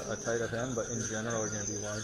a tight hand, but in general, we're going to be wide.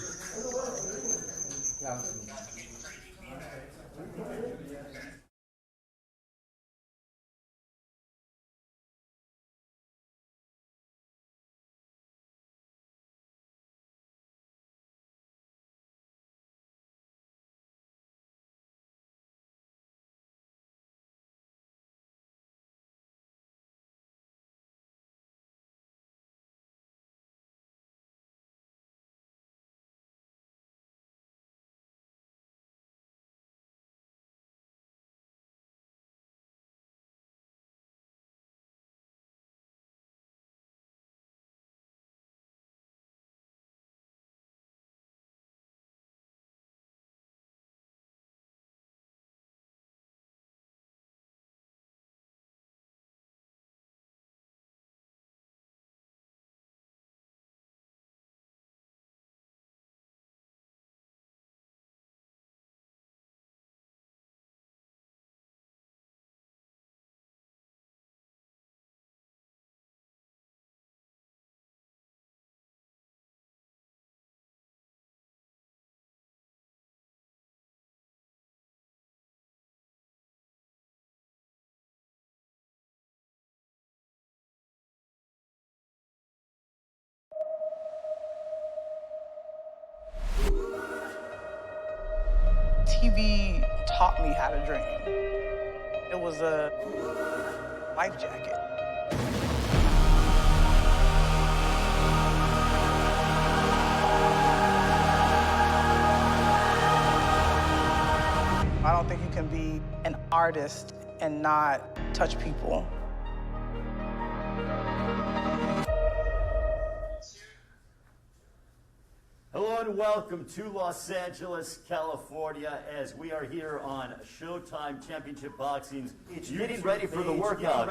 TV taught me how to dream. It was a life jacket. I don't think you can be an artist and not touch people. Hello and welcome to Los Angeles, California, as we are here on Showtime Championship Boxing's getting ready for the workout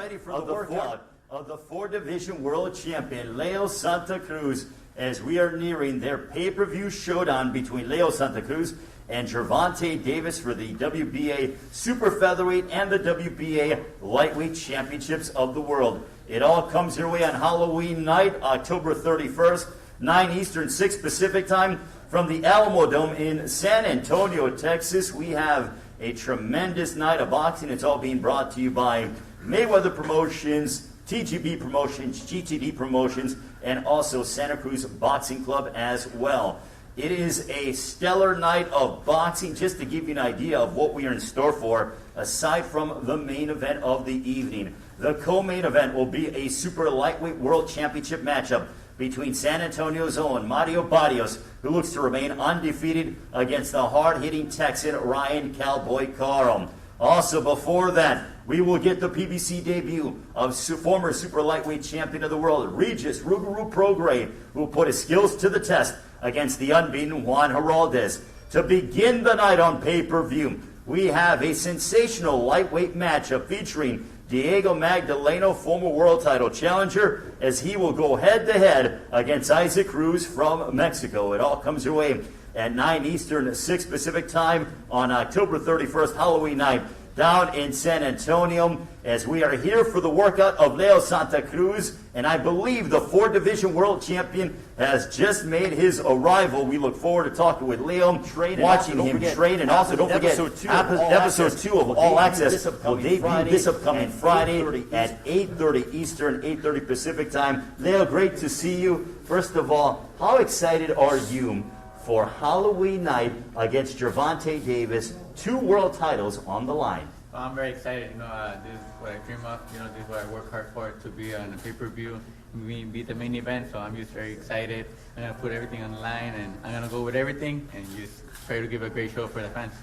of the 4-division world champion, Leo Santa Cruz, as we are nearing their pay-per-view showdown between Leo Santa Cruz and Gervonta Davis for the WBA Super Featherweight and the WBA Lightweight Championships of the world. It all comes your way on Halloween night, October 31st, 9 Eastern, 6 Pacific time, from the Alamodome in San Antonio, Texas. We have a tremendous night of boxing. It's all being brought to you by Mayweather Promotions, TGB Promotions, GTD Promotions, and also Santa Cruz Boxing Club as well. It is a stellar night of boxing. Just to give you an idea of what we are in store for, aside from the main event of the evening, the co-main event will be a super lightweight world championship matchup between San Antonio's own Mario Barrios, who looks to remain undefeated, against the hard-hitting Texan Ryan Cowboy Carl. Also before that, we will get the PBC debut of former super lightweight champion of the world, Regis Rougarou Prograis, who will put his skills to the test against the unbeaten Juan Heraldez. To begin the night on pay-per-view, we have a sensational lightweight matchup featuring Diego Magdaleno, former world title challenger, as he will go head-to-head against Isaac Cruz from Mexico. It all comes your way at 9 Eastern, 6 Pacific time on October 31st, Halloween night, down in San Antonio, as we are here for the workout of Leo Santa Cruz, and I believe the 4-division world champion has just made his arrival. We look forward to talking with Leo, watching him train, and also don't forget episode 2 of All Access will debut this upcoming Friday at 8:30 Eastern, 8:30 Pacific time. Leo, great to see you. First of all, how excited are you for Halloween night against Gervonta Davis, 2 world titles on the line? Well, I'm very excited. This is what I dream of. This is what I work hard for, to be on a pay-per-view, be the main event. So I'm just very excited. I'm gonna put everything on the line, and I'm gonna go with everything, and just try to give a great show for the fans.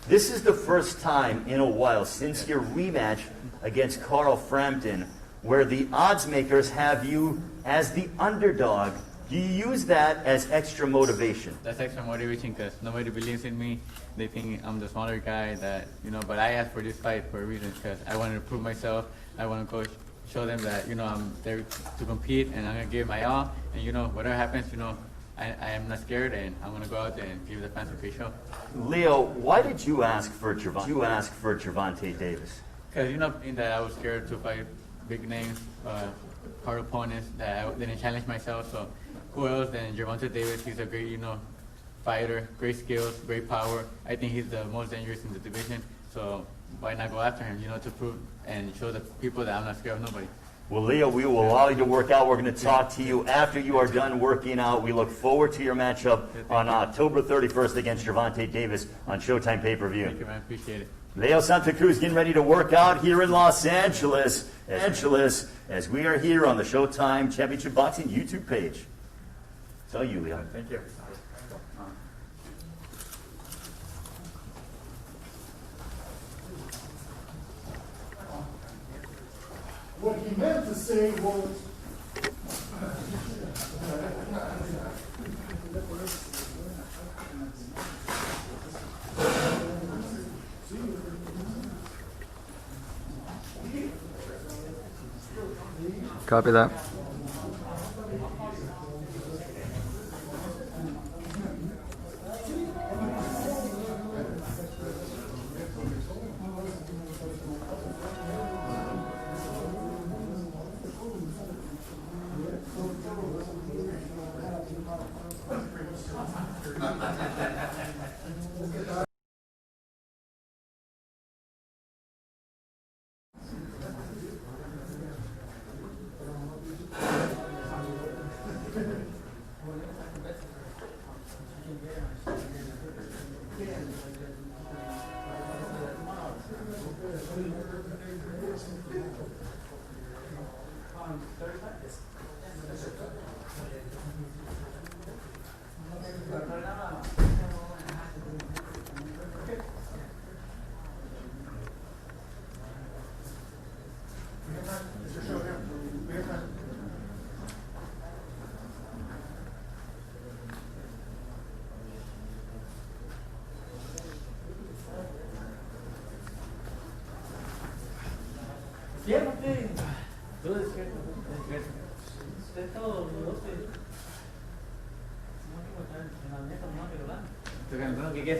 This is the first time in a while since your rematch against Carl Frampton, where the odds makers have you as the underdog. Do you use that as extra motivation? That's extra motivation because nobody believes in me. They think I'm the smaller guy but I asked for this fight for a reason, because I wanted to prove myself. I want to go show them that, I'm there to compete, and I'm going to give my all. And, whatever happens, I am not scared, and I'm going to go out there and give the fans a great show. Leo, why did you ask for Gervonta Davis? Because, that I was scared to fight big names, hard opponents, that I didn't challenge myself. So who else than Gervonta Davis? He's a great, fighter, great skills, great power. I think he's the most dangerous in the division. So why not go after him, to prove and show the people that I'm not scared of nobody. Well, Leo, we will allow you to work out. We're going to talk to you after you are done working out. We look forward to your matchup on October 31st against Gervonta Davis on Showtime pay-per-view. Thank you, man. Appreciate it. Leo Santa Cruz getting ready to work out here in Los Angeles, as we are here on the Showtime Championship Boxing YouTube page. It's all you, Leo. Thank you. What he meant to say was, Copy that.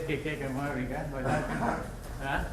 ¿Qué quieres que me voy a brincar? ¿Ah?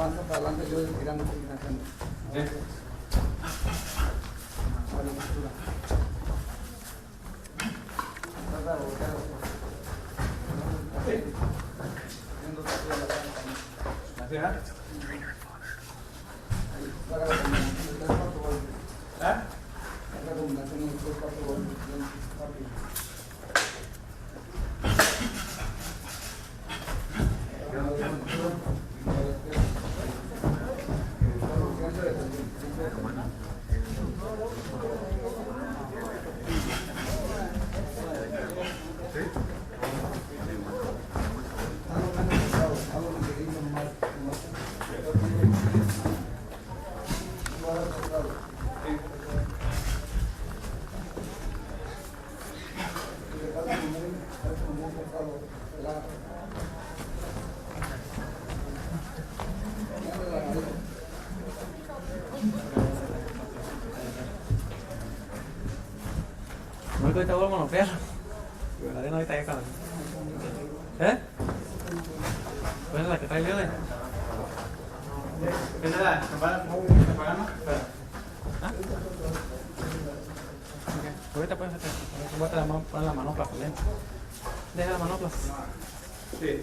avanza para adelante, yo tirando combinaciones. Vale, postura. Trata de voltear así. Viendo hacia la cara. ¿Así, ah? Ahí, haga la combinación de 3-4 golpes. ¿Ah? Haga la combinación de 3-4 golpes. Bien, rápido. Mới coi tao có một phép rồi là cái nói tay còn thế vẫn là cái tay lưới lên cái đó là ¿no? Ahorita puedes hacer. Bota la manopla por dentro. Deja la manopla. Sí.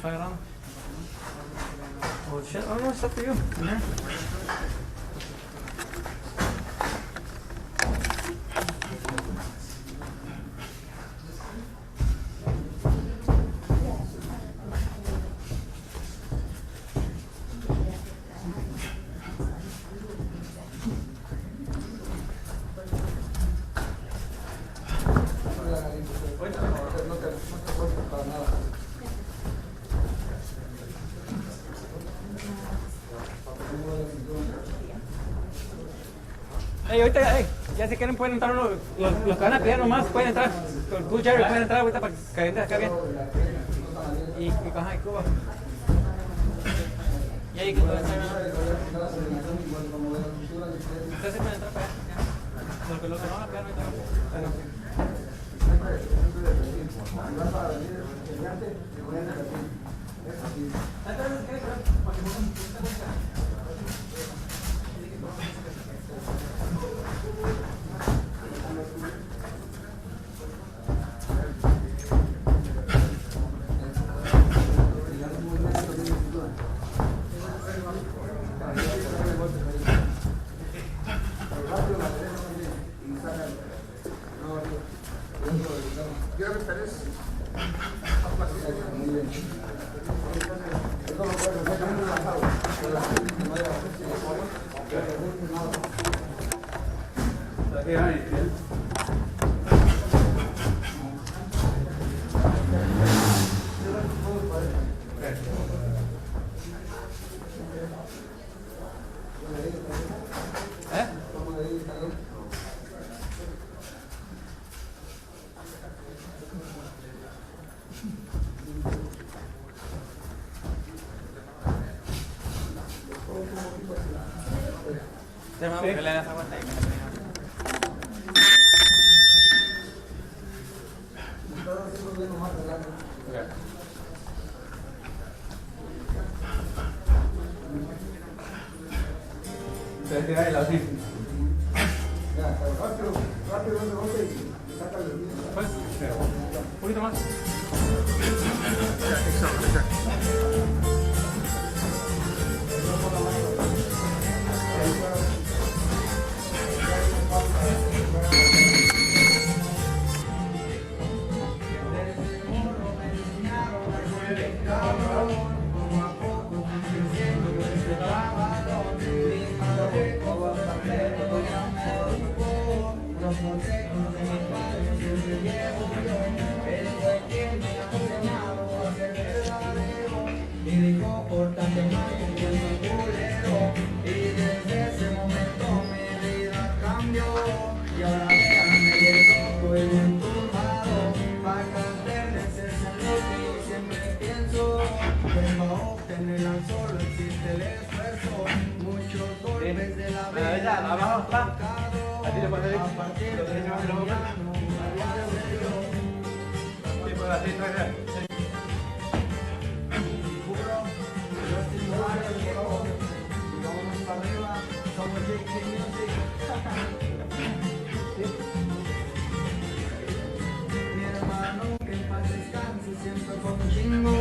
está agarrando. Oh shit, oh no, it's up to you. In here. Hey, ahorita, hey, ya si quieren pueden entrar los que van a pelear nomás, pueden entrar. Tú, Jerry, pueden entrar ahorita para que caliente acá bien. Y ajá, y Cuba. Y ahí que pueden entrar. Ustedes sí pueden entrar para allá. Los que no van a pelear ahorita. Que le das aguanta ahí. Se tira de la así. Rápido, pues, un poquito más. Abajo está. Así le puedes decir. Sí, pues así trae. Mi hermano que en paz descanse siempre con un chingo.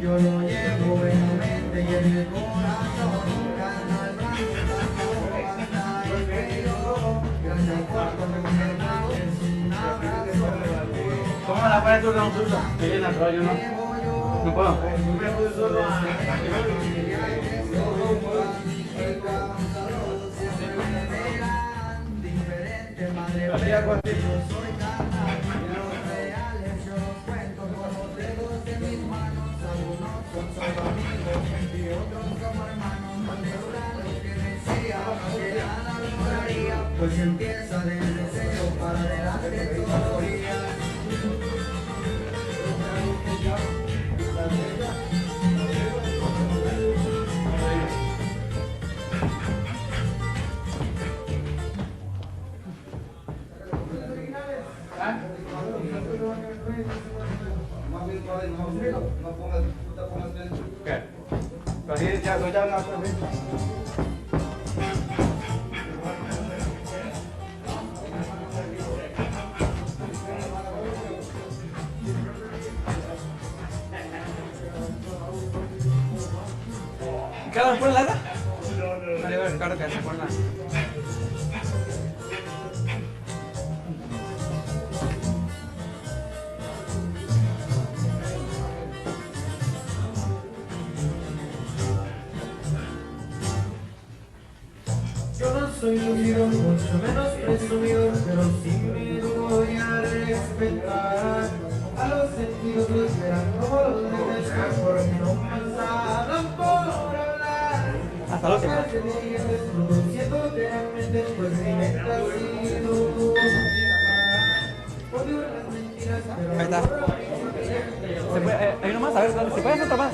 Yo lo llevo buenamente y en el corazón. Gana el blanco, hasta el cuello. Gracias por conectarme, es un abrazo. ¿Cómo la puedes tú, don Suso? Que viene al rollo, ¿no? No puedo. Así algo así. Pues empieza desde cero para adelante todavía. ¿Qué? Así ya no carro que se pone la... Yo no soy lucido, mucho menos presumidor, pero sí me voy a respetar. A los sentidos los verán como los dejes, porque no pasaron por hablar. Hasta la última. Produciéndote en mente, pues mi meta ha sido odio las mentiras, pero Ahí está. Se puede, hay uno más, a ver, dale, si puedes otro más.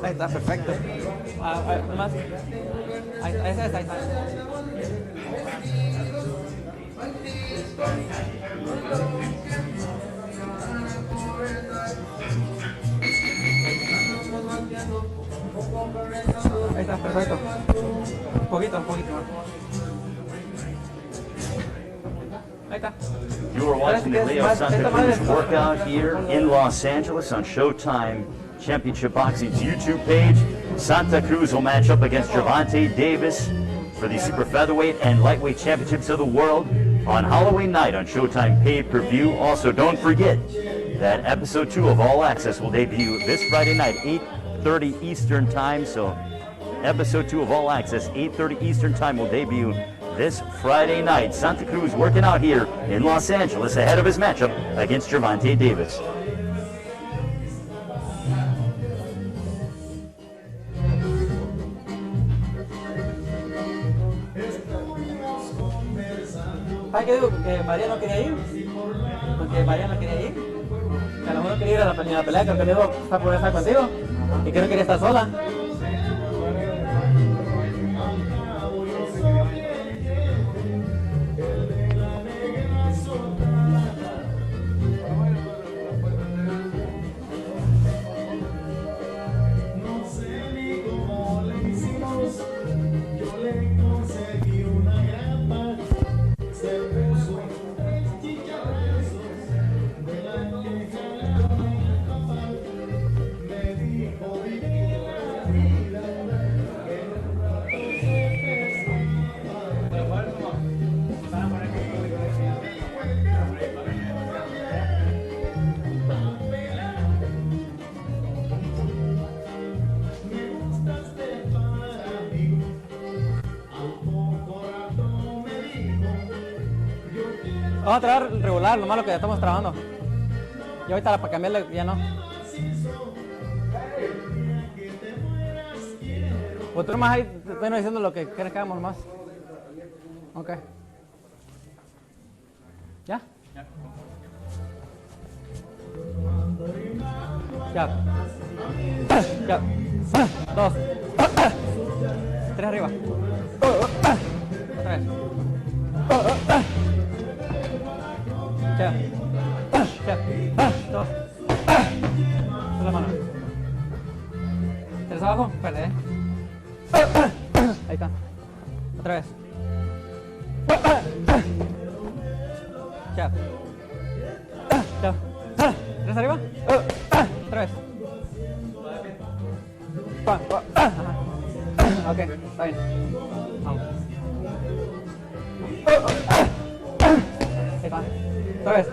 Ahí está, perfecto. Más. Ahí está, ahí está. Ahí está, perfecto. Un poquito más. Ahí está. You are watching the Leo Santa Cruz workout here in Los Angeles on Showtime Championship Boxing's YouTube page. Santa Cruz will match up against Gervonta Davis for the super featherweight and lightweight championships of the world on Halloween night on Showtime pay-per-view. Also, don't forget that episode 2 of All Access will debut this Friday night, 8:30 Eastern time. So episode 2 of All Access, 8:30 Eastern time, will debut this Friday night. Santa Cruz working out here in Los Angeles ahead of his matchup against Gervonta Davis. ¿Sabes qué digo? Que María no quería ir. Porque María no quería ir. Que a lo mejor no quería ir a la pelea, creo que le digo, está por estar contigo. Y que no quería estar sola. Vamos a traer regular, lo malo que ya estamos trabajando. Y ahorita para cambiarle ya no. Pues tú nomás ahí te estoy diciendo lo que quieres que hagamos más. Ok. ¿Ya? Ya. Ya. 2. 3 arriba. Otra vez. Ya. Ya. 2. La mano. 3 abajo. Espérate, Ahí está. Otra vez. Ya. Ya. 3 arriba. Otra vez. Ok, está bien. Vamos. Ahí está. Otra vez.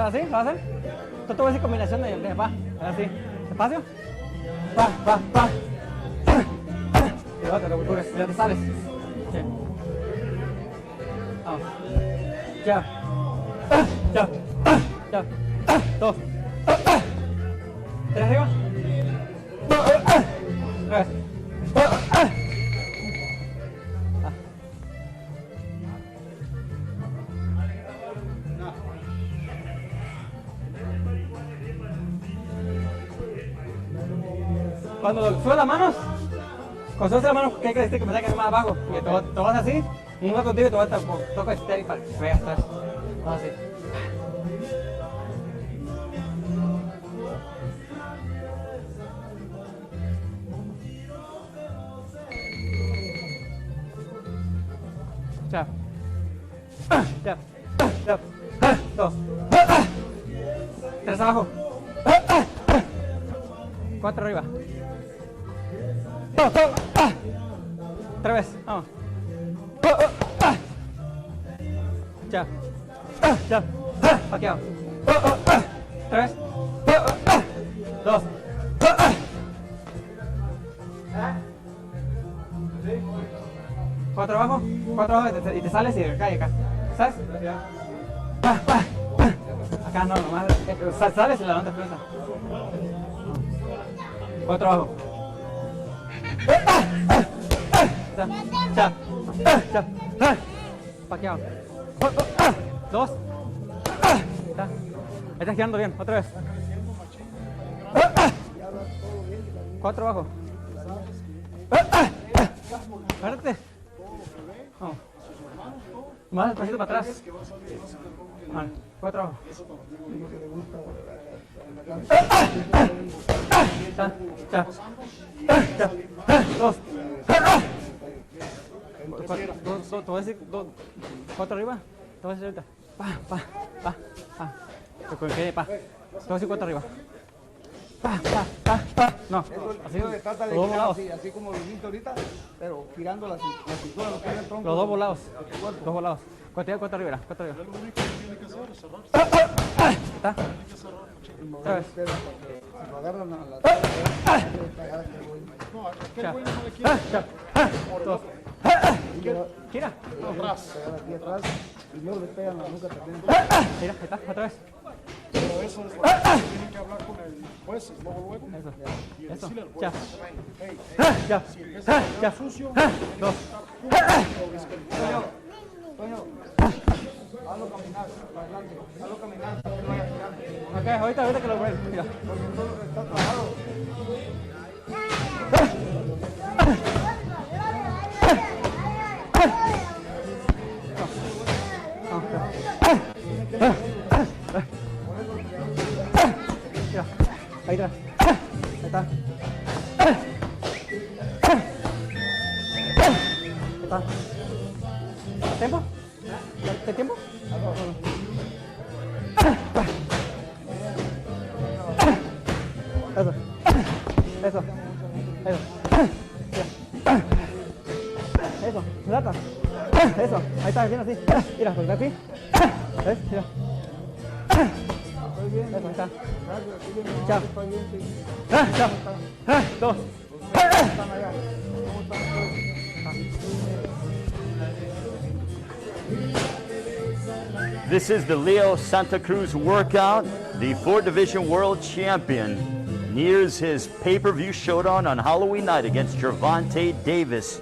¿Así? ¿Lo vas a hacer? Tú te voy a decir combinación de va. Así. Despacio. Va. Y va, te revoltures. Ya te sales. Sí. Vamos. Ya. 2. 3 arriba. 3. Cuando subes las manos, cuando subes las manos, ¿qué crees que me saques más abajo? Y te vas así, un rato contigo y te vas a tocar este para que veas atrás. Vamos así. Jab. Jab. Jab. 2. 3 abajo. 4 arriba. 3 veces. Vamos. Jab. Jab. Paqueado. 3. 2. 4 abajo, 4 abajo y te sales y cae acá. ¿Sabes? Acá no, nomás. Sales y la levantas prensa. 4 abajo. Chap. Chap. Paqueado. 2. Ahí estás girando bien, otra vez. 4 abajo. Espérate. Vamos. Más despacito para atrás. Vale, 4 abajo. Chap. Chap. Chap. 2. Te voy a decir 4 arriba. Te voy a decir ahorita. Pa. Con que pa. Te voy a decir 4 arriba. Pa. No. Así Eso se trata de los dos girar volados. así como lo hiciste ahorita, pero girando la cintura, lo que es el tronco. Los dos volados. Dos volados. 4 arriba. 4 arriba. ¿Está? Otra vez. Si lo agarran a la Dos. Gira. pegar aquí atrás, primero le pegan la nuca también. Mira, ahí está, otra vez. Pero eso es lo que tienen que hablar con el juez, luego. Y Eso. decirle al Ya. juez, hey, Ya. si empieza a Ya. quedar sucio, 2. Toño, hazlo caminar, para adelante, hazlo caminar, que no vaya girando. Ok, ahorita que lo veo. Mira. Porque todo está trabado. Mira, ahí está. Ahí está. Ahí está. ¿Tiempo? ¿De tiempo? Eso. Eso, plata. Eso, ahí está, bien así. Mira, porque así. ¿Ves? Mira. Eso, ahí está. Chao. Chao. 2. This is the Leo Santa Cruz workout. The 4-division world champion nears his pay-per-view showdown on Halloween night against Gervonta Davis.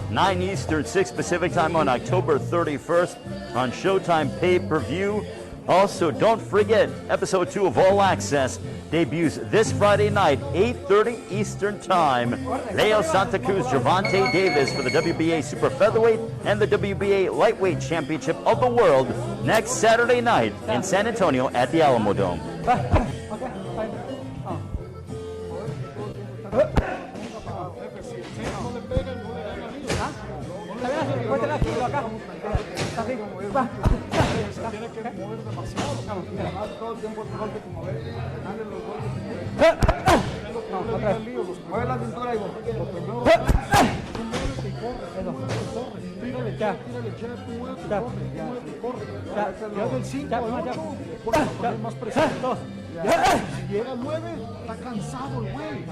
9 Eastern, 6 Pacific time on October 31st on Showtime pay-per-view. Also, don't forget, episode 2 of All Access debuts this Friday night, 8:30 Eastern time. Leo Santa Cruz, Gervonta Davis for the WBA Super Featherweight and the WBA Lightweight Championship of the World next Saturday night in San Antonio at the Alamodome. Todo el tiempo el golpe como ves, dale los golpes. Mueve la cintura y lo primero. tírale ya, tú muévete, corre. Ya del 5 al 8, pones a poner más presión. Si llega al 9, está cansado el güey.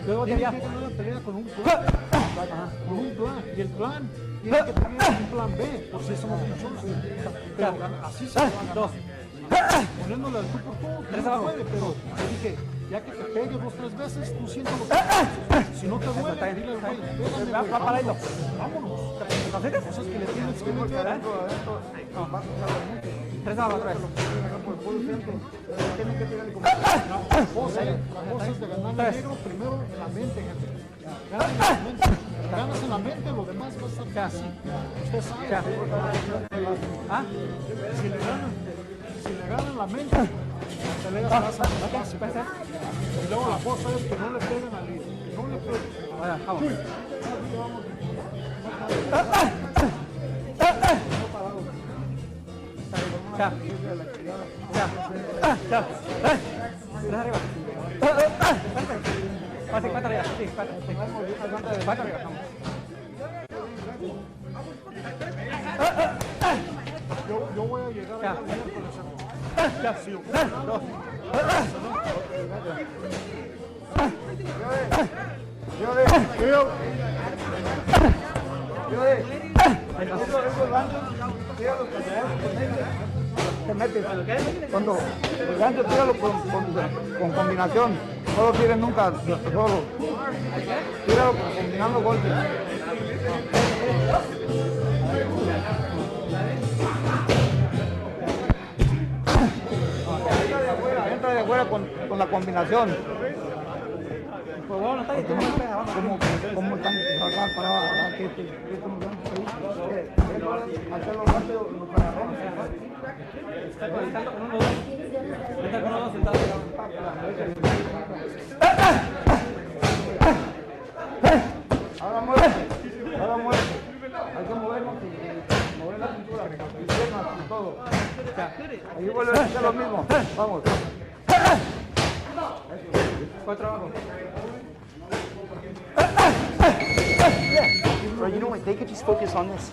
Luego Tiene ya. que ganar la pelea con un plan. Y el plan tiene que tener un plan B, por si eso no funciona. Pero así se va a ganar. Poniéndole al tú por todo, que no puede, pero te dije, ya que te pegues 2 o 3 veces, tú sientes lo que haces. Si no te duele, dile al güey, pégame, güey, vámonos. Cosas que le tienes que meter. Adentro, va a costar mucho. 3 abajo, 3. Por el puro centro, tiene que pegarle como. La cosa es de ganar el negro primero en la mente, gente. Ganas en la mente. Ganas en la mente, lo demás va a estar fácil. Usted sabe. Si le ganan la mente, la pelea se va a hacer fácil. Y luego la cosa es que no le peguen al líder. Que no le peguen. Vamos. Ya. Ya. Ya. Tres arriba. Pase, 4 arriba. Sí, 4. Sí. 4 arriba. Vamos. Yo voy a llegar Ya. a con el segundo. Ya. Sí, 2. Te metes. Cuando el gancho tíralo con combinación. No lo tires nunca solo. Tíralo combinando golpes. Entra de afuera con la combinación. Pues bueno, está ahí. ¿Cómo están parados? Hacerlo rápido, los agarrones. Está conectando con uno, 2. Está con uno, 2 sentado. Ahora muévete. Hay que movernos y mover la cintura, y piernas y todo. Ahí vuelve a hacer lo mismo. Vamos. 4 abajo. Bro, you know what? They could just focus on this.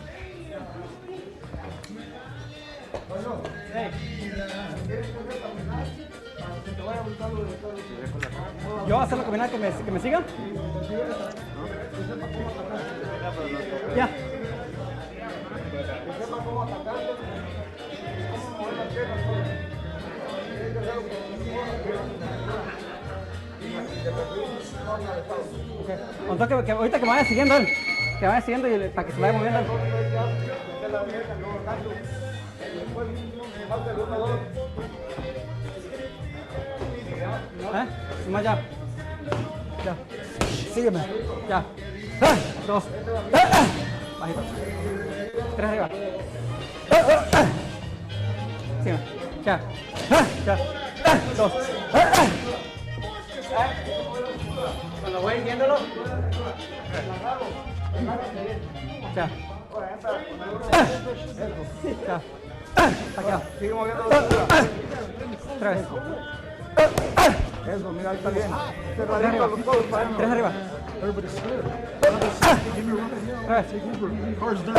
Yo voy a hacer la combinada que me sigan. Ya. Entonces que ahorita que me vaya siguiendo él. Que me vaya siguiendo y para que se vaya moviendo él. Más ya. Ya. Sígueme. Ya. 2. Bajito. 3 arriba. Sígueme. Ya. Ya. 2. Cuando voy viéndolo. Ya. Ya. Acá. Sigue moviendo la cintura. 3. Eso, mira, ahí está bien. Cerradito los codos para adentro. 3 arriba. everybody's scared. 3. Car's down.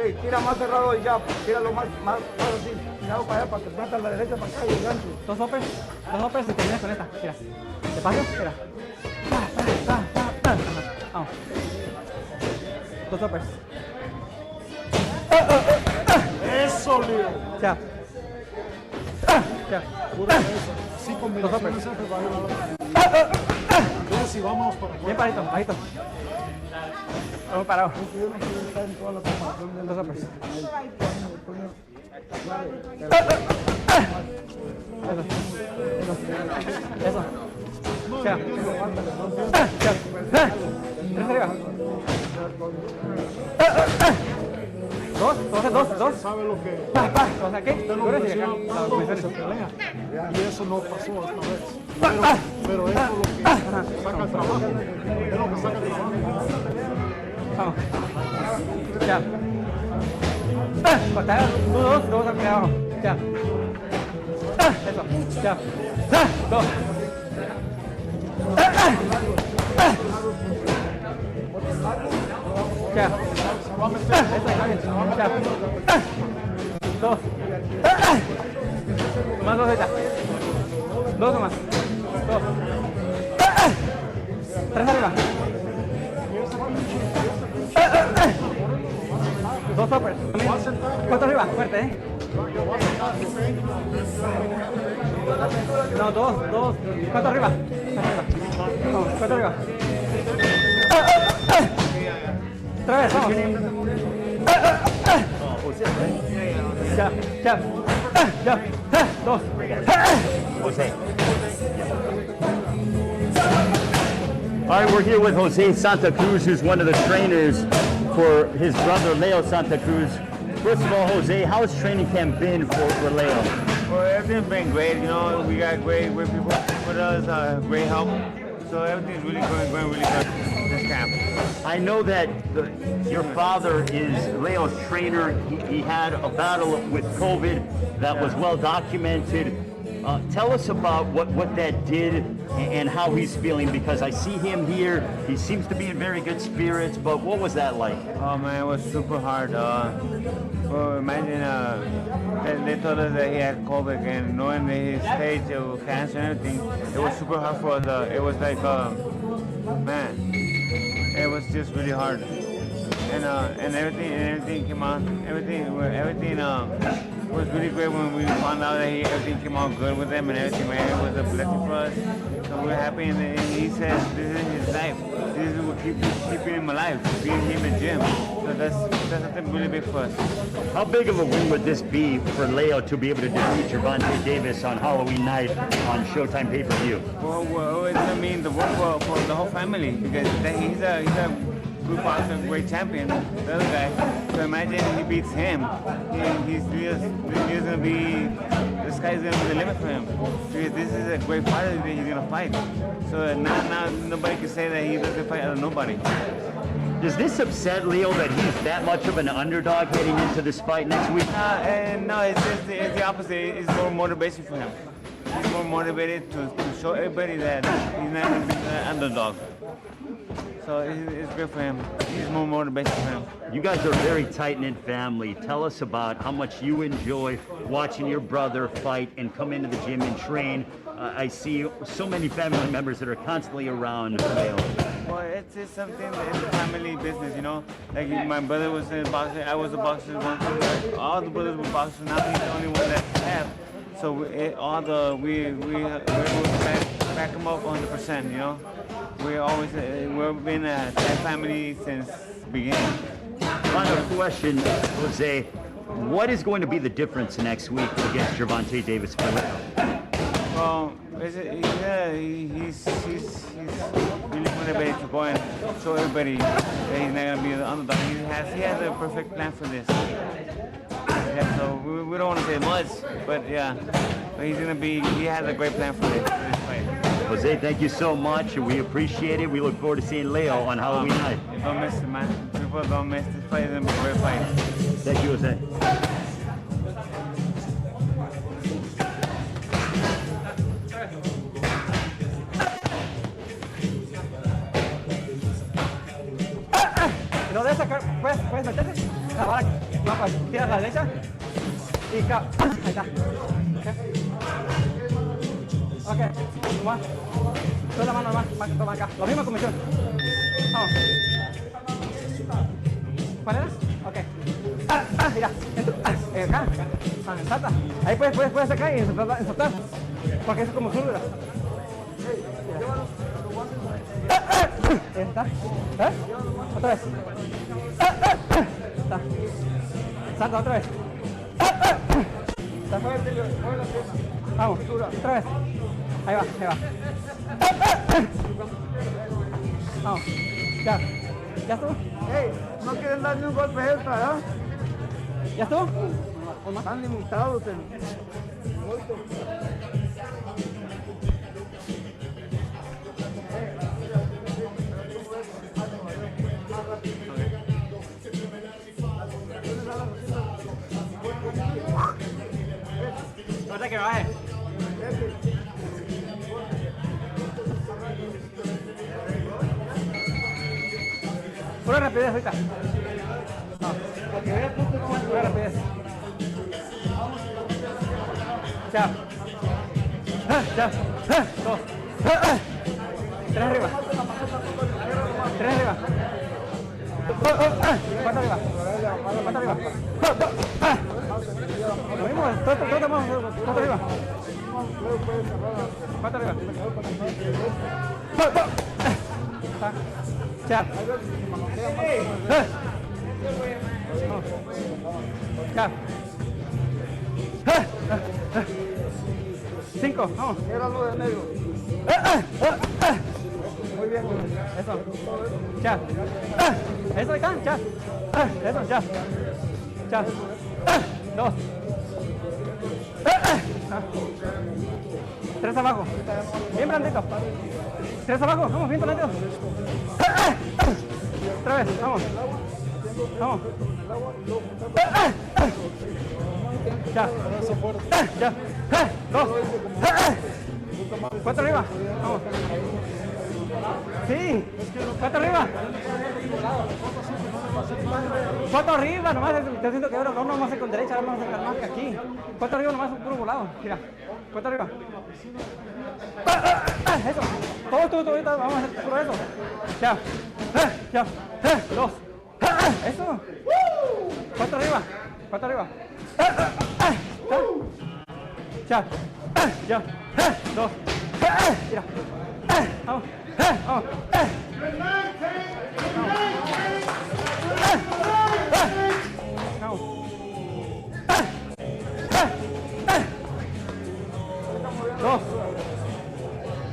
Ey, tira más cerrado y ya. Tíralo más así. Tirado para allá para que meta a la derecha para acá y el gancho. 2 hoppers y terminas con esta. Mira. Despacio. Mira. Vamos. 2 hoppers. Eso, Leo. Ya. Ya. Pura eso. Sí, combinaciones siempre va a ir a la Entonces, si vámonos para Bien afuera. paradito, bajito. Vamos parado. 2 hoppers. Eso. Ya. Ya. 3 arriba. 2. ¿Sabe lo que? O sea, ¿qué? Usted lo Tú eres de acá. mencionó cuando se pelea. Y eso no pasó esta vez. Pero eso es lo que saca el trabajo. Es lo que saca el trabajo. Vamos. Ya. Cortar. 1, 2, vamos a quedar abajo. Ya. Eso. Ya. 2. Ya. Eso está bien. Ya. 2. Más 2 ahorita. 2 nomás. 2. 3 arriba. 2 hoppers. 4 arriba, fuerte, No, 2. 4 arriba. Vamos, 4 arriba. 3 vamos. Ya. 2. All right, we're here with Jose Santa Cruz, who's one of the trainers for his brother Leo Santa Cruz. First of all, Jose, how has training camp been for Leo? Well, everything's been great. You know, we got great people with us, great help. So everything's really going really good. camp. I know that your father is Leo's trainer. He had a battle with COVID that was well documented. Tell us about what that did and how he's feeling, because I see him here. He seems to be in very good spirits, but what was that like? Oh man, it was super hard. Well, imagine they told us that he had COVID, and knowing that his stage of cancer and everything, it was super hard for us. It was like, man, it was just really hard. And everything came out. Everything was really great when we found out that everything came out good with him and everything. Man, it was a blessing for us. So we're happy, and he says this is his life. This is what keeping him alive, being him in gym. So that's something really big for us. How big of a win would this be for Leo to be able to defeat Gervonta Davis on Halloween night on Showtime pay-per-view? Well, it's gonna mean the work for the whole family, because he's a good boxer, great champion, the other guy. So imagine he beats him. He's gonna be, the sky's gonna be the limit for him. Because this is a great fighter that he's gonna fight. So now nobody can say that he doesn't fight out of nobody. Does this upset Leo that he's that much of an underdog heading into this fight next week? No, it's the opposite. It's more motivation for him. He's more motivated to show everybody that he's not gonna be an underdog. So it's good for him. He's more motivation for him. You guys are a very tight-knit family. Tell us about how much you enjoy watching your brother fight and come into the gym and train. I see so many family members that are constantly around Leo. Well, it's just something in the family business, you know. Like my brother was a boxer, I was a boxer. All the brothers were boxers. Now he's the only one that have. So we're able to back him up 100%, you know. We've been a tight family since the beginning. Final question, Jose. What is going to be the difference next week against Gervonta Davis for Leo? Well, he's really motivated to go and show everybody that he's not gonna be the underdog. He has a perfect plan for this. Yeah, so we don't want to say much, but yeah, but he has a great plan for this fight. Jose, thank you so much. We appreciate it. We look forward to seeing Leo on Halloween night. Don't miss it, man. People don't miss this fight. It's gonna be a great fight. Thank you, Jose. Lo de sacar, puedes meterte. Ahora, tira a la derecha. Y ahí está. Ok, más. Toda la mano más, toma acá. Lo mismo con misión. Vamos. ¿Paneras? Ok. Mira. Acá. Salta. Ahí puedes sacar y soltar. Porque eso es como zurda. Está. Otra vez. Está. Salta otra vez. Está. Vamos, otra vez. Ahí va. Vamos. Ya estuvo. Hey, no quieren dar ni un golpe extra, ¿ah? ¿Ya estuvo? Están limitados en golpe. Ahorita que me baje. Pura rapidez ahorita. Pura rapidez. Chao. Chao. Dos. Tres arriba. Cuatro arriba. Lo mismo, todo arriba. Cuatro arriba. Chao. Chao. 5, vamos. Era lo de medio. Muy bien. Eso. Chao. Eso ahí está, chao. Eso, chao. Chao. 2. 3 abajo. Bien blandito. 3 abajo, vamos, bien, talento. Otra vez, vamos. Vamos. Ya. Ya. 2. 4 arriba. Vamos. Sí. 4 arriba. 4 arriba, nomás. Te siento que ahora no vamos a hacer con derecha, ahora vamos a hacer más que aquí. 4 arriba, nomás un puro volado. Mira. 4 arriba. Eso. Todo, vamos a hacer puro eso. Ya. Ya. 2. Eso. 4 arriba. 4 arriba. Ya. Ya. 2. Mira. Vamos. Vamos. Vamos.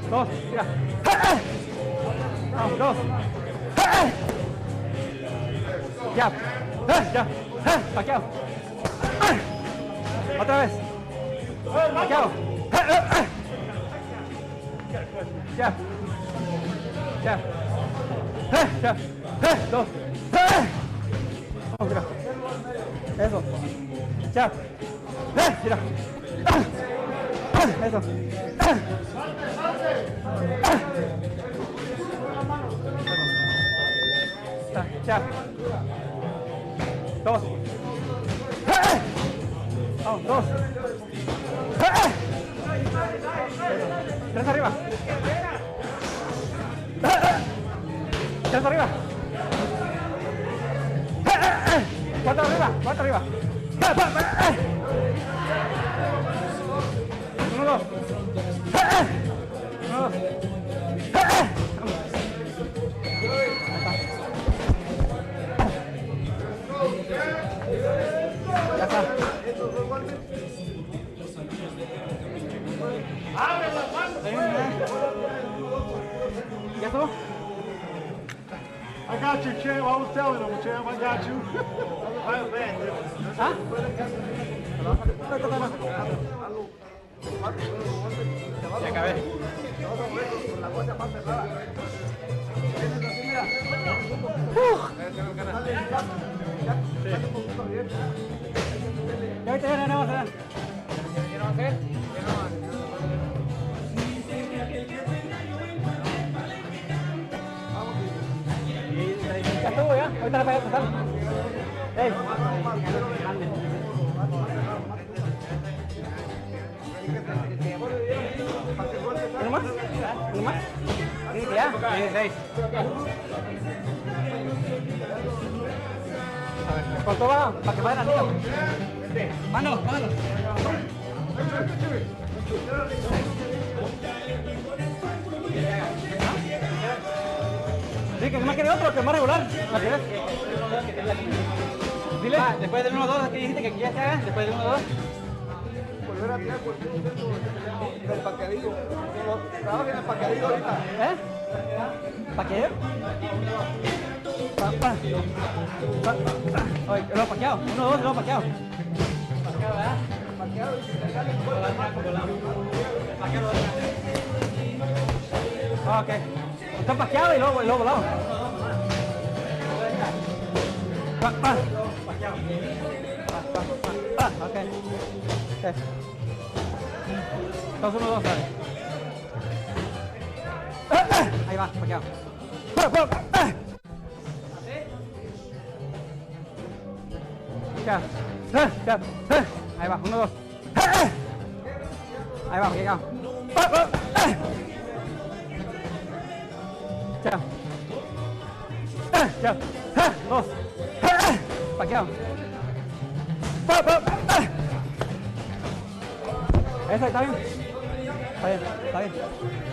2. Mira. Vamos, 2. Ya. Ya. Paqueado. Otra vez. Paqueado. Ya. Ya. Ya. 2. Vamos, mira. Eso. Ya. Mira. Eso. Ya. 2. Vamos, 2. 3 arriba. 3 arriba. 4 arriba. 4 arriba. 1, 2. 1, 2. Ya está. ¿Ya estuvo? I got you, champ. I was telling him, champ, I got you. ¿Ah? Ya acabé. Ya viste, ya no vamos a hacer. ¿Qué no va a hacer? Ya estuvo, ya. Ahorita la voy a pasar. ¡Ey! ¿Uno más? ¿Uno más? Sí, ya. 16. ¿Con todo va? Para que vayan al niño. Mano. Sí, que más quiere otro, que más regular. Dile, después del 1-2, aquí dijiste que ya se haga, después del 1-2. Volver a tirar cualquier intento del paqueadillo. Trabaja en el paqueadillo ahorita. ¿Eh? ¿Paqueadillo? Oye, lo paqueado. 1-2, lo paqueado. Paqueado, ¿verdad? Paqueado y si te sale un gol. Paqueado. Ok. Está paqueado y luego volado. Paqueado. Ok. Ok. 2, 1, 2, dale. Ahí va, paqueado. Ya. Ahí va, 1, 2. Ahí va, paqueado. Ya. 2. Paqueado. Eso, está bien. Está bien.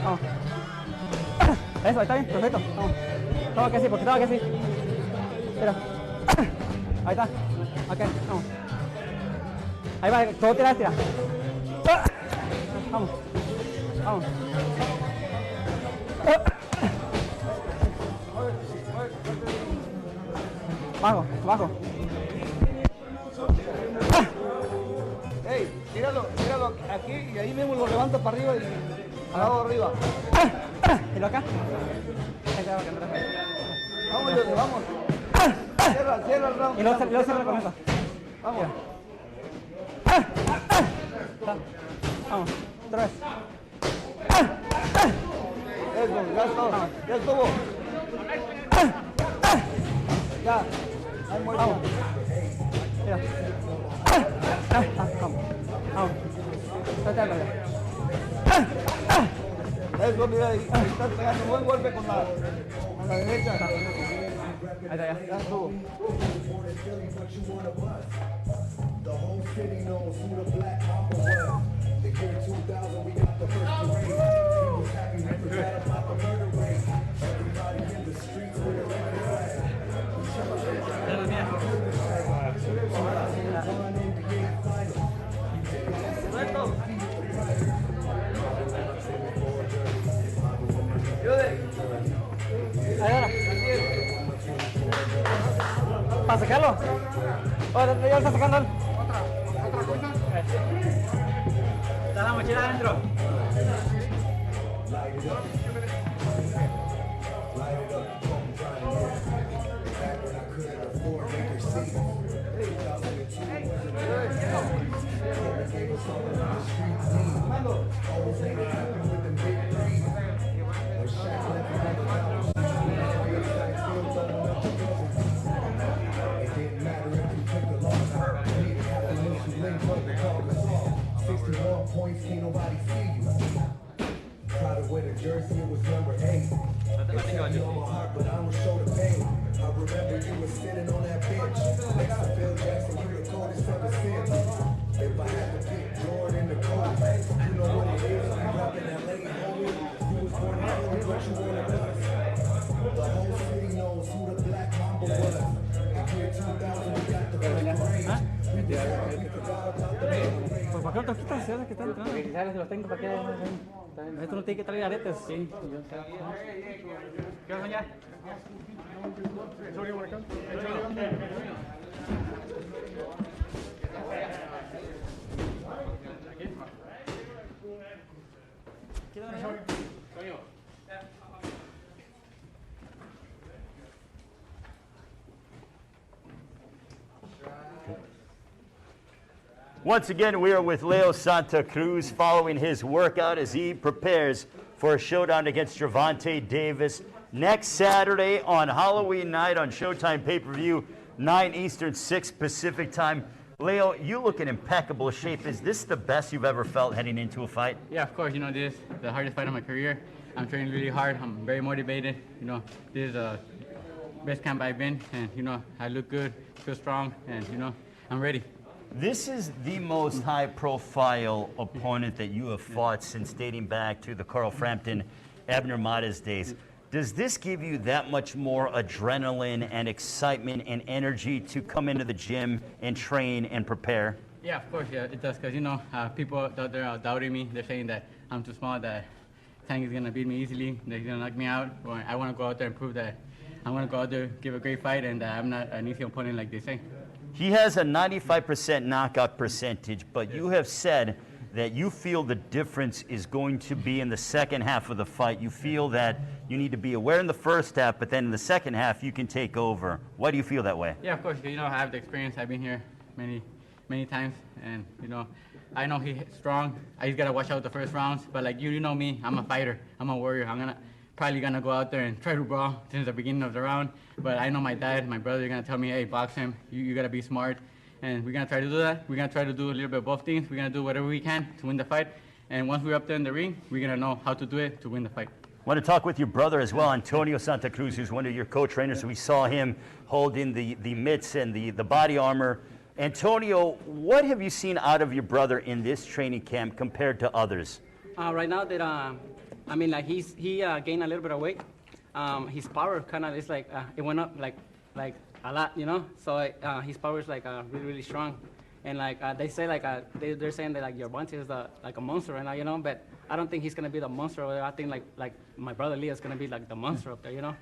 Vamos. Eso, está bien, perfecto. Vamos. Todo que sí, porque todo que sí. Mira. Ahí está. Ok, vamos. Ahí va, todo tira. Vamos. Bajo. Ey, tíralo aquí y ahí mismo lo levanta para arriba y al lado de arriba. lo acá. Ahí te va, que no te falla. Vamos, José, vamos. Cierra el round. Y luego cierra con eso. Vamos. Vamos, otra vez. Eso, ya estuvo. Ya estuvo. Ya. Ahí muy bien. Mira. Vamos. Vamos. Trate de perder. Eso, mira, ahí estás pegando un buen golpe con la derecha. Ahí está, ya. Ya estuvo. The whole city knows who the Black Mamba was. The year 2000, we got the first parade. He was happy we forgot about the murder rate. Everybody in the streets with a red flag. We celebrate the Ahí ahora. Para sacarlo. Oye, ya está sacando él. Otra cosa. Está la mochila adentro. points, can't nobody see you. Proud to wear the jersey, it was number 8. They set me on my heart, but I don't show the pain. I remember you were sitting on that bench next to Phil Jackson, you the coldest ever since. If I had to pick Jordan the cold, you know what it is. I'm rapping LA, homie. You was born in Philly, but you wanted us. The whole city knows who the Black Mamba was. In year 2000, we got the first parade. We forgot about the middle. Pues ¿para qué no te quitas? ¿Sabes que están entrando? Porque quizás los tengo para que... Esto no tiene que traer aretes. Sí, yo sé. ¿Qué vas a soñar? Once again, we are with Leo Santa Cruz following his workout as he prepares for a showdown against Gervonta Davis next Saturday on Halloween night on Showtime pay-per-view, 9 Eastern, 6 Pacific time. Leo, you look in impeccable shape. Is this the best you've ever felt heading into a fight? Yeah, of course. You know, this is the hardest fight of my career. I'm training really hard. I'm very motivated. You know, this is the best camp I've been, and you know, I look good, feel strong, and you know, I'm ready. This is the most high-profile opponent that you have fought since dating back to the Carl Frampton, Abner Mares days. Does this give you that much more adrenaline and excitement and energy to come into the gym and train and prepare? Yeah, of course, yeah, it does, because, you know, people out there are doubting me. They're saying that I'm too small, that Tank is going to beat me easily, that he's going to knock me out. Or I want to go out there and prove that I want to go out there, give a great fight, and that I'm not an easy opponent like they say. He has a 95% knockout percentage, but you have said that you feel the difference is going to be in the second half of the fight. You feel that you need to be aware in the first half, but then in the second half you can take over. Why do you feel that way? Yeah, of course. You know, I have the experience. I've been here many times, and you know, I know he's strong. I just gotta watch out the first rounds. But like you know me, I'm a fighter. I'm a warrior. I'm probably gonna go out there and try to brawl since the beginning of the round. But I know my dad, my brother are gonna tell me, hey, box him. You gotta be smart. And we're gonna try to do that. We're gonna try to do a little bit of both things. We're gonna do whatever we can to win the fight. And once we're up there in the ring, we're gonna know how to do it to win the fight. I want to talk with your brother as well, Antonio Santa Cruz, who's one of your co-trainers. We saw him holding the mitts and the body armor. Antonio, what have you seen out of your brother in this training camp compared to others? Right now that I mean, like he gained a little bit of weight. His power kind of is like it went up like a lot, you know. So his power is like really strong, and like they say like they're saying that like Gervonta is like a monster right now, you know. But I don't think he's gonna be the monster over there. I think like my brother Leo is gonna be like the monster up there, you know.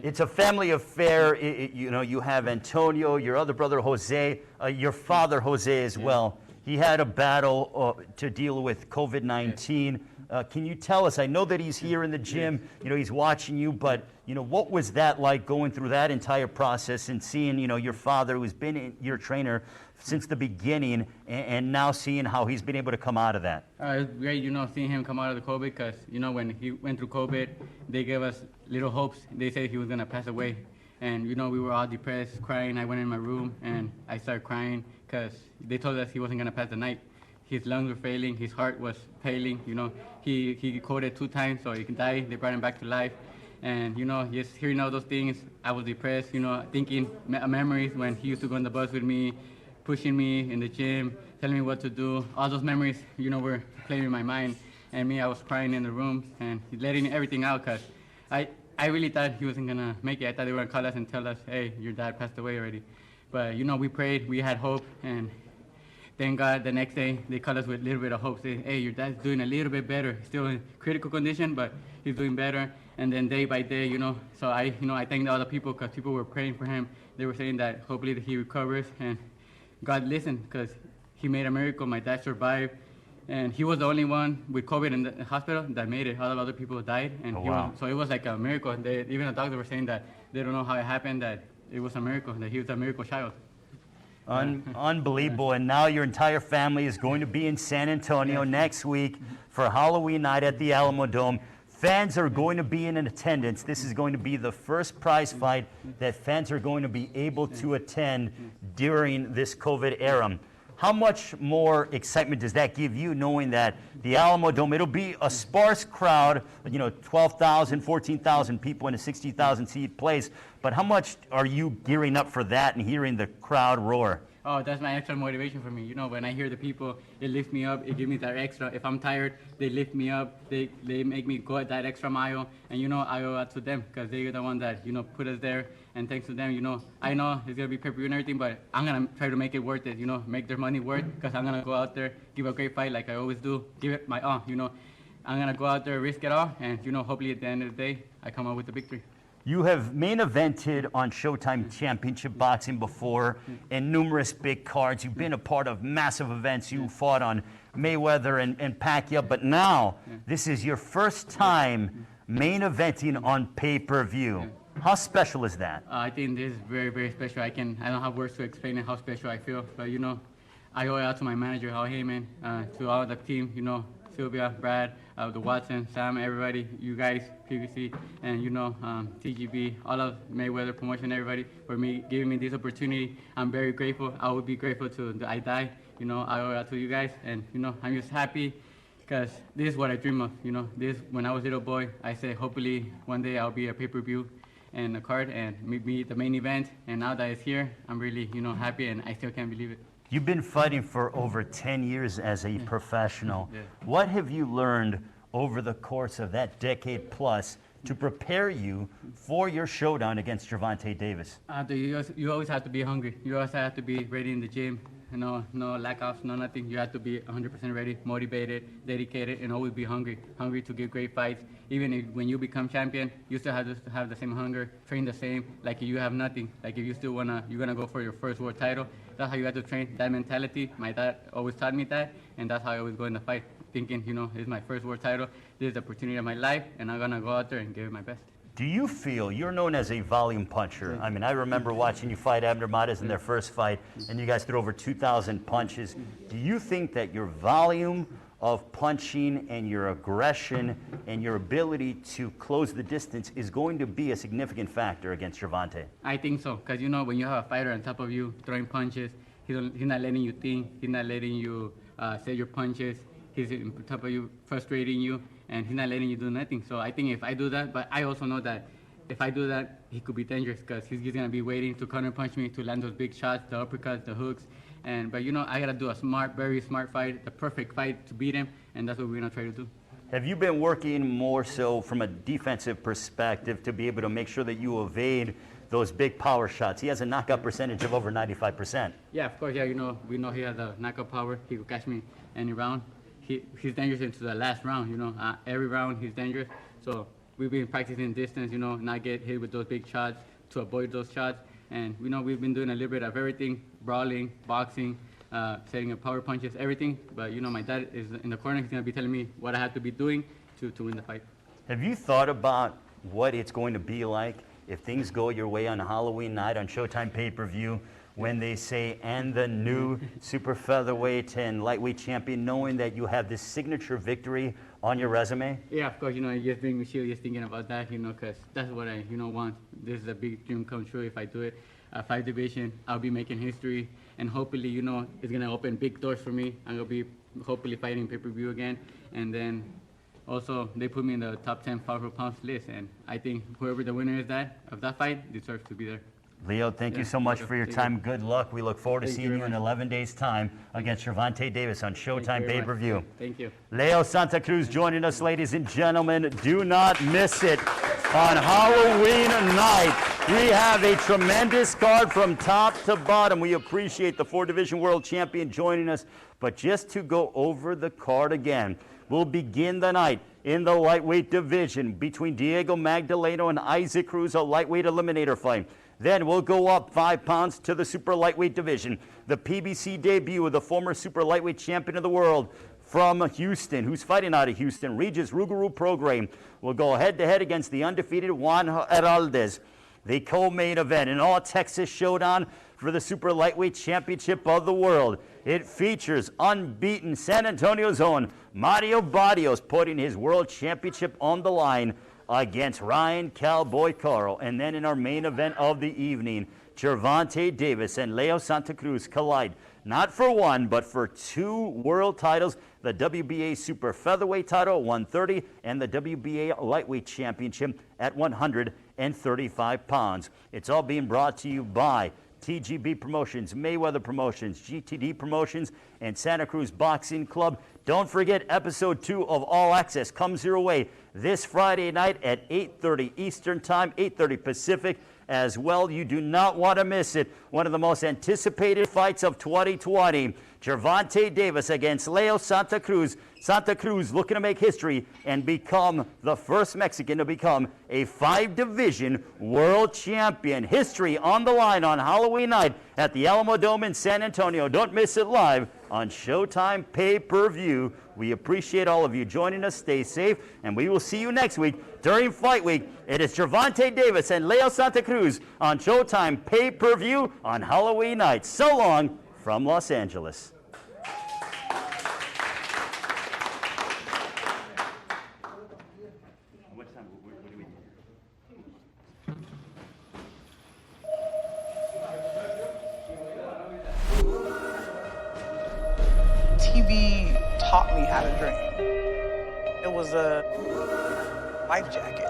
It's a family affair. You know, you have Antonio, your other brother Jose, your father Jose as well. He had a battle to deal with COVID-19. Can you tell us, I know that he's here in the gym, you know, he's watching you, but, you know, what was that like going through that entire process and seeing, you know, your father who's been your trainer since the beginning and now seeing how he's been able to come out of that? It's great, you know, seeing him come out of the COVID because, you know, when he went through COVID, they gave us little hopes. They said he was going to pass away. And, you know, we were all depressed, crying. I went in my room and I started crying because they told us he wasn't going to pass the night. His lungs were failing, his heart was failing, you know. He coded 2 times, so he can die. They brought him back to life. And, you know, just hearing all those things, I was depressed, you know, thinking memories when he used to go on the bus with me, pushing me in the gym, telling me what to do. All those memories, you know, were playing in my mind. And me, I was crying in the room and letting everything out because I really thought he wasn't going to make it. I thought they were going to call us and tell us, hey, your dad passed away already. But, you know, we prayed, we had hope, and thank God the next day they called us with a little bit of hope, saying, hey, your dad's doing a little bit better. Still in critical condition, but he's doing better. And then day by day, you know, so I thanked all the people because people were praying for him. They were saying that hopefully that he recovers, and God listened because he made a miracle. My dad survived, and he was the only one with COVID in the hospital that made it. All the other people died, and so it was like a miracle. Even the doctors were saying that they don't know how it happened, that it was a miracle, that he was a miracle child. Unbelievable. And now your entire family is going to be in San Antonio next week for Halloween night at the Alamodome. Fans are going to be in attendance. This is going to be the first prize fight that fans are going to be able to attend during this COVID era. How much more excitement does that give you knowing that the Alamodome, it'll be a sparse crowd, you know, 12,000, 14,000 people in a 60,000 seat place, but how much are you gearing up for that and hearing the crowd roar? Oh, that's my extra motivation for me. You know, when I hear the people, it lifts me up. It gives me that extra. If I'm tired, they lift me up. They make me go that extra mile. And, you know, I owe that to them because they're the one that, you know, put us there. And thanks to them, you know, I know it's going to be pay-per-view and everything, but I'm going to try to make it worth it, you know, make their money worth because I'm going to go out there, give a great fight like I always do, give it my all, you know. I'm going to go out there, risk it all, and, you know, hopefully at the end of the day, I come out with the victory. You have main evented on Showtime Championship Boxing before in numerous big cards. You've been a part of massive events. You fought on Mayweather and Pacquiao, but now this is your first time main eventing on pay-per-view. How special is that? I think this is very, very special. I don't have words to explain how special I feel, but, you know, I owe it out to my manager, Hal Heyman, to all the team, you know, Sylvia, Brad, the Watson, Sam, everybody, you guys, PVC, and, you know, TGB, all of Mayweather promotion, everybody, for giving me this opportunity. I'm very grateful. I would be grateful to I die. You know, I owe it to you guys, and, you know, I'm just happy because this is what I dream of. You know, when I was a little boy, I said, hopefully one day I'll be a pay-per-view and a card and be the main event. And now that it's here, I'm really, you know, happy, and I still can't believe it. You've been fighting for over 10 years as a professional. What have you learned over the course of that decade plus to prepare you for your showdown against Gervonta Davis? You always have to be hungry. You always have to be ready in the gym. You know, no lack-offs, no nothing. You have to be 100% ready, motivated, dedicated, and always be hungry. Hungry to give great fights. Even when you become champion, you still have to have the same hunger, train the same, like if you have nothing. Like if you still you're gonna go for your first world title, that's how you have to train, that mentality. My dad always taught me that, and that's how I always go in the fight, thinking, you know, this is my first world title, this is the opportunity of my life, and I'm gonna go out there and give it my best. Do you feel, you're known as a volume puncher. I mean, I remember watching you fight Abner Mares in their first fight, and you guys threw over 2,000 punches. Do you think that your volume of punching and your aggression and your ability to close the distance is going to be a significant factor against Gervonta? I think so, because, you know, when you have a fighter on top of you throwing punches, he's not letting you think, he's not letting you say your punches, he's on top of you, frustrating you, and he's not letting you do nothing. So I think if I do that, but I also know that if I do that, he could be dangerous because he's going to be waiting to counter punch me, to land those big shots, the uppercuts, the hooks. But, you know, I got to do a smart, very smart fight, the perfect fight to beat him, and that's what we're going to try to do. Have you been working more so from a defensive perspective to be able to make sure that you evade those big power shots? He has a knockout percentage of over 95%. Yeah, of course, yeah, you know, we know he has a knockout power. He could catch me any round. He's dangerous into the last round, you know. Every round he's dangerous. So we've been practicing distance, you know, not get hit with those big shots, to avoid those shots. And, you know, we've been doing a little bit of everything, brawling, boxing, setting up power punches, everything. But, you know, my dad is in the corner. He's going to be telling me what I have to be doing to win the fight. Have you thought about what it's going to be like if things go your way on Halloween night on Showtime pay-per-view when they say, and the new super featherweight and lightweight champion, knowing that you have this signature victory on your resume? Yeah, of course, you know, it just brings me chill just thinking about that, you know, because that's what I, you know, want. This is a big dream come true if I do it. 5 division, I'll be making history, and hopefully, you know, it's going to open big doors for me. I'm going to be hopefully fighting pay-per-view again, and then also they put me in the top 10 powerful pounds list, and I think whoever the winner is of that fight deserves to be there. Leo, thank you so much for your time. Good luck. We look forward to seeing you in 11 days' time against Gervonta Davis on Showtime pay-per-view. Thank you. Leo Santa Cruz joining us, ladies and gentlemen. Do not miss it. On Halloween night, we have a tremendous card from top to bottom. We appreciate the 4-division world champion joining us. But just to go over the card again, we'll begin the night in the lightweight division between Diego Magdaleno and Isaac Cruz, a lightweight eliminator fight. Then we'll go up 5 pounds to the super lightweight division. The PBC debut of the former super lightweight champion of the world from Houston, who's fighting out of Houston, Regis Ruguru Prograis, will go head-to-head against the undefeated Juan Heraldez. The co-main event, an all-Texas showdown for the super lightweight championship of the world. It features unbeaten San Antonio's own Mario Barrios putting his world championship on the line against Ryan Cowboy Carl. And then in our main event of the evening, Gervonta Davis and Leo Santa Cruz collide, not for 1, but for 2 world titles, the WBA Super Featherweight title at 130 and the WBA Lightweight Championship at 135 pounds. It's all being brought to you by TGB Promotions, Mayweather Promotions, GTD Promotions, and Santa Cruz Boxing Club. Don't forget, episode 2 of All Access comes your way this Friday night at 8:30 Eastern Time, 8:30 Pacific as well. You do not want to miss it. One of the most anticipated fights of 2020. Gervonta Davis against Leo Santa Cruz. Santa Cruz looking to make history and become the first Mexican to become a 5-division world champion. History on the line on Halloween night at the Alamodome in San Antonio. Don't miss it live on Showtime pay-per-view. We appreciate all of you joining us. Stay safe, and we will see you next week during Fight Week. It is Gervonta Davis and Leo Santa Cruz on Showtime pay-per-view on Halloween night. So long from Los Angeles. TV taught me how to dream. It was a life jacket.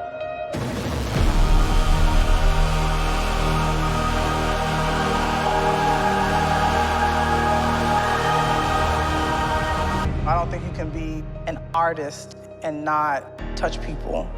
I don't think you can be an artist and not touch people.